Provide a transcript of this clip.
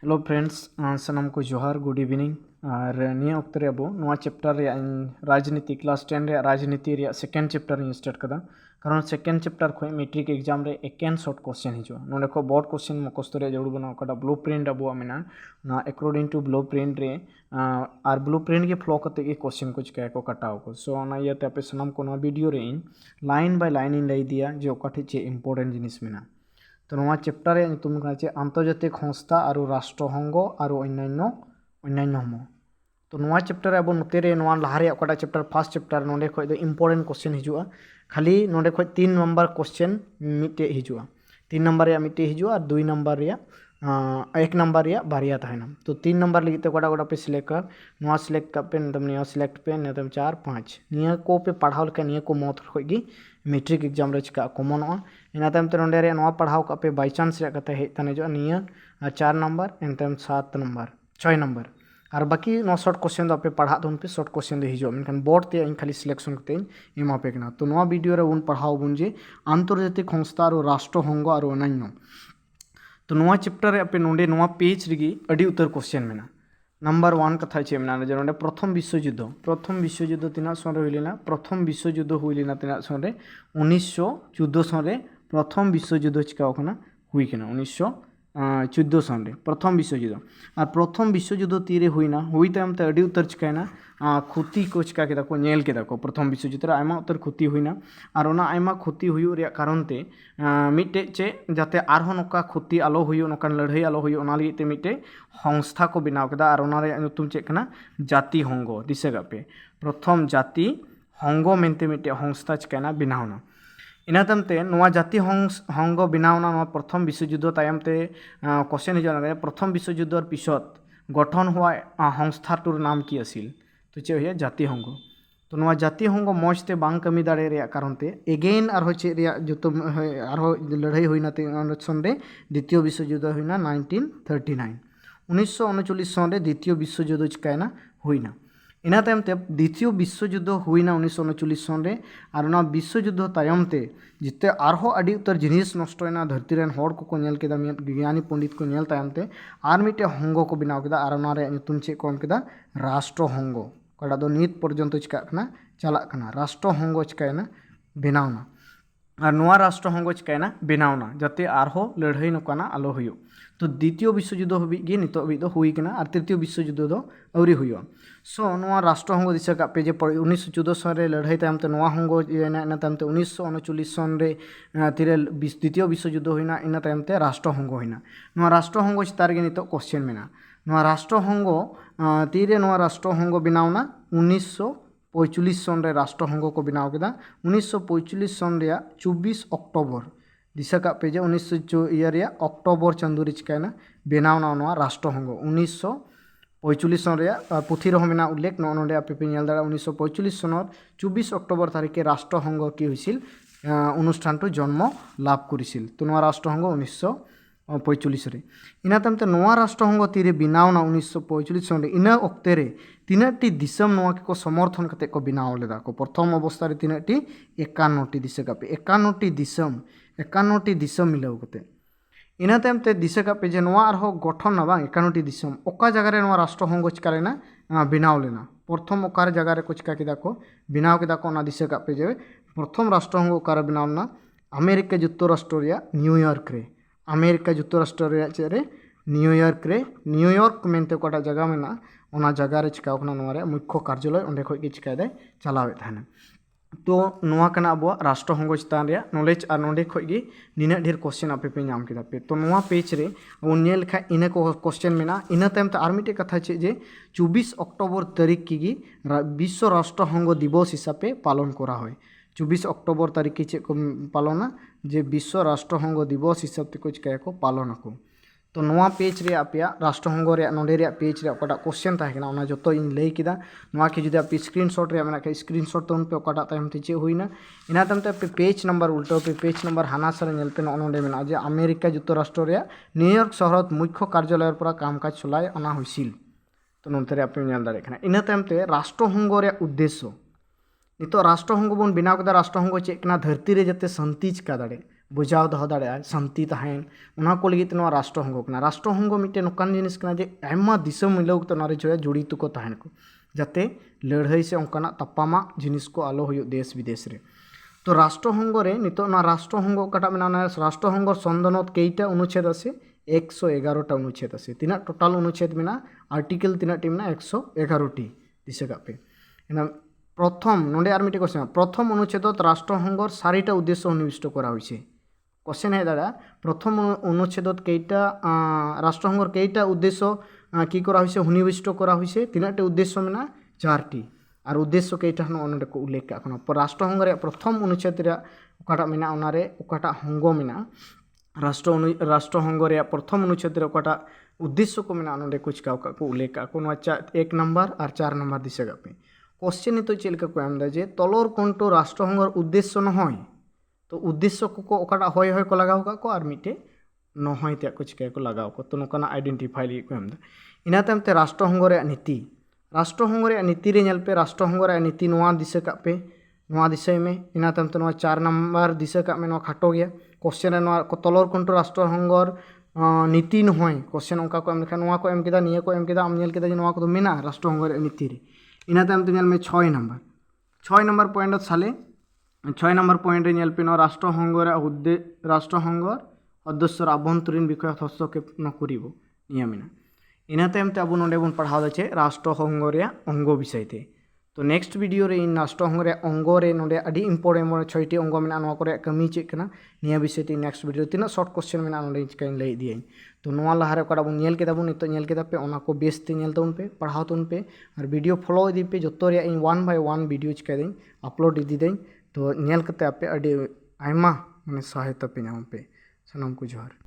Hello friends सनम को जोहार good evening और निया वक्त रे अब नवा चैप्टर रे राजनीति क्लास 10 रे राजनीति रे सेकेंड चैप्टर इन स्टार्ट कदा कारण सेकेंड चैप्टर खो मैट्रिक एग्जाम रे एकेन शॉर्ट क्वेश्चन हिजो नोडे को बोर्ड क्वेश्चन मुखस्त रे जरूर बना कदा ब्लूप्रिंट अब मेना ना अकॉर्डिंग टू ब्लूप्रिंट रे और ब्लूप्रिंट के फ्लो करते के क्वेश्चन कुछ कह को कटाव को सो ना ये पे सनम को नवा वीडियो रे लाइन बाय लाइन इन लई दिया जो काठी चे इंपोर्टेंट जिनिस मेना तो नवा चैप्टर ᱧᱩᱛᱩᱢ ᱠᱟᱱᱟ ᱪᱮ आंतर्जातिक संस्था और राष्ट्रसंघ और अन्यान्य हम तो नवा चैप्टर अब नोते रे नवा लहा रे ओकाटा चैप्टर फर्स्ट चैप्टर नोंडे खय दो इंपोर्टेंट क्वेश्चन हिजुआ खाली नोंडे खय 3 नंबर क्वेश्चन मिटे हिजुआ 3 नंबर या मिटे हिजुआ और 2 नंबर या 1 नंबर या बारिया तहना तो 3 नंबर लगी तो कोटा पे सिलेक्ट कर नवा सिलेक्ट का पे नतम निया सिलेक्ट पे नतम 4 5 निया को पे पढ़ाव लका निया को मत खयगी मैट्रिक एग्जाम रे चिका कॉमन इन तम ते नोंडे रे नवा पढ़ाव का पे बाय चांस रे कते हे तने जो निया 4 नंबर एनतम 7 नंबर 6 नंबर और बाकी नो शॉर्ट क्वेश्चन पे पढ़ा दोन पे शॉर्ट क्वेश्चन दे हिजो मेनखान बोर्ड ते इन खाली सिलेक्शन करते एमा पे कना तो नवा वीडियो रे उन पढ़ाव बुन जे आंतर्जातिक संस्था और राष्ट्रसंघ और अन्यान्य तो नवा चैप्टर रे पे नोंडे नवा पेज रिगी अडी उतर क्वेश्चन मेना नंबर 1 कथा चे मेना जे नोंडे प्रथम विश्व युद्ध तिना सन रे हुइलेना प्रथम विश्व युद्ध हुइलेना तिना सन रे 1914 सन रे प्रथम विश्व युद्ध चिका ओखना हुई केना 1914 सन रे प्रथम विश्व युद्ध और प्रथम विश्व युद्ध तीरे हुईना हुई तायम ते अडी उतर चिकायना क्षति को चिका केदा को नेल केदा को प्रथम विश्व युद्ध रे आयमा उतर क्षति हुईना और ओना आयमा क्षति हुयु रे कारण ते मिटे चे जाते आरहो नोका क्षति आलो हुयु नोकान लड़ाई आलो हुयु ओना लगी ते मिटे संस्था को बनाव केदा और ओना रे नुतुम चे कना जाति हंग दिसेगा पे प्रथम जाति हंग मेनते मिटे संस्था चिकायना बनावना इन तमते नवा जाति हंग बनावना नवा प्रथम विश्व युद्ध तायमते क्वेश्चन हिजो प्रथम विश्व युद्धर पिछत गठन हुआ संस्थाटुर नाम की आसिल तो चे हुआ जाति हंग तो नवा जाति हंग मजते बांग कमी दाड़े रे कारण ते एगेन आरो चे रे जुतो आरो लड़ाई हुईना ते सन रे द्वितीय विश्व युद्ध हुईना 1939 1939 सन रे द्वितीय विश्व युद्ध चिकायना हुईना इन तायम ते द्वितीय विश्व युद्ध हुईना 1939 सन रे और ना विश्व युद्ध तायम ते जिते आरहो अडी उतर जिनिस नष्टना धरती रेन होड़ को नेल केदा विज्ञानी पंडित को नेल तायम ते आर मिटे हंग को बनाव केदा और ना रे नुतुम चे कोम केदा राष्ट्रसंघ कड़ा दो नीत पर्यंत चिका कना चला कना राष्ट्रसंघ चिकायना बनावना और नवा राष्ट्रसंघ चिकायना बनावना जाते आरहो लड़ाई नोकाना आलो हुयो तो द्वितीय विश्व युद्ध हबी गे नितो हबी दो हुई कना और तृतीय विश्व युद्ध दो अवरी हुयो सो नवा राष्ट्रसंघ दिशा का पे जे 1914 सन रे लड़ाई तायम ते नवा हंगो इन तायम ते 1939 सन रे तिरे द्वितीय विश्व युद्ध हुईना इन तायम ते राष्ट्रसंघ हुईना नवा राष्ट्रसंघ चितार गे नितो क्वेश्चन मेना नवा राष्ट्रसंघ तीरे नवा राष्ट्रसंघ बनावना 1945 सन रे राष्ट्रसंघ को बनाव केदा 1945 सन रे 24 अक्टोबर दिशा का पेजे 1900 अक्टोबर चांदो रे चिकायना बनावना नवा राष्ट्रसंघ 1945 सन रे पुथी रह मेना उल्लेख नोंडे आपे पे नेल दाड़ा 1945 सन 24 अक्टोबर तारिखे राष्ट्रसंघ की हुइसिल अनुष्ठान तो जन्म लाभ करिसिल तो नवा राष्ट्रसंघ 1945 रे इना तमते नवा राष्ट्रसंघ तीरे बनावना 1945 सन रे इना ओक्ते रे तीनाटी दिसम नवा को समर्थन कते को बनाव लेदा को प्रथम अवस्था रे तीनाटी 51 टी दिशा कापे 51 टी दिसम मिलाव कते इना तमते दिशा कापे जे नवा आरो गठन ना बा 51 टी दिसम ओका जगह रे नवा राष्ट्रसंघ चिका लेना बनाव लेना प्रथम ओकार जगह रे को चिका केदा को बनाव केदा को ना दिशा कापे जे प्रथम राष्ट्रसंघ ओकार बनावना अमेरिका जुक्तराष्ट्र रे न्यूयॉर्क रे अमेरिका जुक्तराष्ट्र रे न्यूयॉर्क मेनते कोटा जगह मेना ओना जगह रे चिकाव कना नोरे मुख्य कार्यालय ओंडे खय गे चिकाय दे चलावे थाना तो नोआ कना अब राष्ट्रसंघ चितान रे नॉलेज और नोंडे खय गे निना ढेर क्वेश्चन आपे पे नाम केदा पे तो नोआ पेज रे अब नेल खा इना को क्वेश्चन मेना इना टाइम ते आर मिटे कथा चे जे 24 अक्टोबर तारीख की विश्व राष्ट्रसंघ दिवस हिसाबे पालन करा হয় 24 अक्टोबर तारीख चे को पालना जे विश्व राष्ट्रसंघ दिवस हिसाब ते कुछ कह को पालन को तो नवा पेज रे आपया राष्ट्रसंघ रे नोंडे रे पेज रे ओकाटा क्वेश्चन ताहे कना ओना जतो इन लई किदा नवा के जुदी आप स्क्रीनशॉट रे मेना के स्क्रीनशॉट तोन पे ओकाटा तायम ते चे हुईना इना तम ते पेज नंबर उल्टो पे पेज नंबर हाना सर नेल पे नोंडे मेना जे अमेरिका जुक्तराष्ट्र रे न्यूयॉर्क शहरत मुख्य कार्यालय पर कामकाज चलाय ओना होइसिल तो नोंते रे आपे नेल दाड़े कना इना तम ते राष्ट्रसंघ रे उद्देश्य नितो राष्ट्रसंघ बन बनाव कदा राष्ट्रसंघ चेक कना धरती रे जते शांति चिका दाड़े बजाव दो दाड़े शांति तहन उना को लगी तो राष्ट्र हंगो कना राष्ट्र हंगो मिट्टे नोकान जिनिस कना जे आयमा दिसम मिलाव तो नारे जो जुड़ित को तहन को जाते लड़ाई से उनका तपामा जिनिस को आलो हो देश विदेश रे तो राष्ट्र हंगो रे नितो ना राष्ट्र हंगो कटा मेना राष्ट्र हंगो संदनत केईटा अनुच्छेद आछे 111टा अनुच्छेद आछे तीना टोटाल अनुच्छेद मेना आर्टिकल तीना टी मेना 111टी दिसे कापे एना प्रथम नोंडे आर मिटे क्वेश्चन प्रथम अनुच्छेदत राष्ट्र हंगोर 4टा उद्देश्य सन्निविष्ट करा होइछे क्वेश्चन है दादा प्रथम अनुच्छेदत केईटा राष्ट्र हंगोर केईटा उद्देश्य की करा होइछे सन्निविष्ट करा होइछे तीनाटे उद्देश्य मेना 4टी और उद्देश्य केईटा नोंडे को उल्लेख काखना राष्ट्र हंगोर प्रथम अनुच्छेद रे ओकाटा मेना ओनारे ओकाटा हंगो मेना राष्ट्र हंगो रे प्रथम अनुच्छेद रे ओकाटा उद्देश्य को मेना नोंडे कुछ को उल्लेख काको 1 नंबर और 4 नंबर दिशा पे क्वेश्चन तो चेलका को एमदा जे तलर कंटो राष्ट्र हंगोर उद्देश्य नहय तो उद्देश्य को ओकाटा होय होय को लगाव का को और मिटे नहय ते को चिका को लगाव को तो नोकाना आइडेंटिफाई लगी को एमदा इना तमते राष्ट्र हंगोर रे नीति रे नेल पे राष्ट्र हंगोर रे नीति नोआ दिशा का पे नोआ दिशा में इना तमते नोआ 4 नंबर दिशा का में नोआ खाटो गया क्वेश्चन रे नोआ तलर कंटो राष्ट्र हंगोर नीति नहय क्वेश्चन उनका को एम लेखा नोआ को एम केदा निया को एम केदा आम नेल केदा जे नोआ को मेना राष्ट्र हंगोर रे नीति रे इना तमते नेल में 6 नंबर पॉइंट साले 6 नंबर पॉइंट नेल पे राष्ट्र हंगोर उद्देश्य आभ्यंतरीण विषय हस्तक्षेप न करिबो निया मेना इना तमते अब नोंडे बन पढ़ाव छे राष्ट्र हंगोर अंग विषय ते तो नेक्स्ट वीडियो रे इन राष्ट्र हंगोर अंग रे नोंडे अडी इम्पोर्टेंट 6टी अंग मेना नोआ करे कमी चेक कना निया विषय ते नेक्स्ट वीडियो तीना शॉर्ट क्वेश्चन मेना नोंडे चिकाइन लई दियाई तो नोआ लहारे ओकाटा बन नेल केदा बन नितो नेल केदा पे ओना को बेस ते नेल तउन पे पढ़ाव तउन पे और वीडियो फॉलो इदी पे जतो रे इन 1 बाय 1 वीडियो चिका दें अपलोड इदी दें तो नेल कते आपे अडी आयमा माने सहायता पे नाम पे सनम को जोहार।